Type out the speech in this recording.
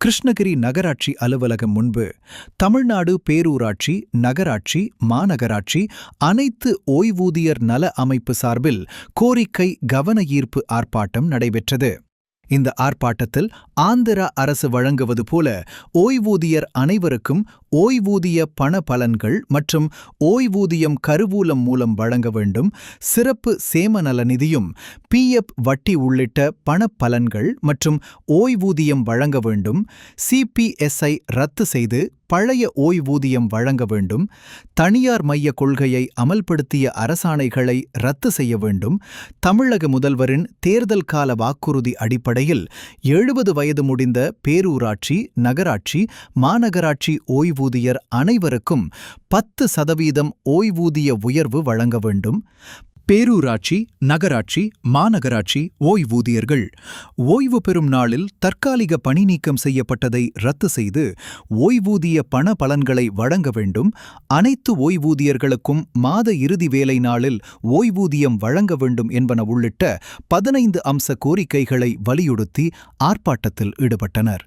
கிருஷ்ணகிரி நகராட்சி அலுவலகம் முன்பு தமிழ்நாடு பேரூராட்சி, நகராட்சி, மாநகராட்சி அனைத்து ஓய்வூதியர் நல அமைப்பு சார்பில் கோரிக்கை கவன ஈர்ப்பு ஆர்ப்பாட்டம் நடைபெற்றது. இந்த ஆர்ப்பாட்டத்தில் ஆந்திரா அரசு வழங்குவது போல ஓய்வூதியர் அனைவருக்கும் ஓய்வூதிய பண பலன்கள் மற்றும் ஓய்வூதியம் கருவூலம் மூலம் வழங்க வேண்டும், சிறப்பு சேம நல நிதியும் பிஎஃப் வட்டி உள்ளிட்ட பண பலன்கள் மற்றும் ஓய்வூதியம் வழங்க வேண்டும், சிபிஎஸ்ஐ ரத்து செய்து பழைய ஓய்வூதியம் வழங்க வேண்டும், தனியார் மைய கொள்கையை அமல்படுத்திய அரசாணைகளை ரத்து செய்ய வேண்டும், தமிழக முதல்வரின் தேர்தல் கால வாக்குறுதி அடிப்படையில் 70 வயது முடிந்த பேரூராட்சி, நகராட்சி, மாநகராட்சி ஓய்வூதியர் அனைவருக்கும் 10% ஓய்வூதிய உயர்வு வழங்க வேண்டும். பேரூராட்சி, நகராட்சி, மாநகராட்சி ஓய்வூதியர்கள் ஓய்வு பெறும் நாளில் தற்காலிக பணி நீக்கம் செய்யப்பட்டதை ரத்து செய்து ஓய்வூதிய பண பலன்களை வழங்க வேண்டும். அனைத்து ஓய்வூதியர்களுக்கும் மாத இறுதி வேலை நாளில் ஓய்வூதியம் வழங்க வேண்டும் என்பன உள்ளிட்ட 15 அம்ச கோரிக்கைகளை வலியுறுத்தி ஆர்ப்பாட்டத்தில் ஈடுபட்டனர்.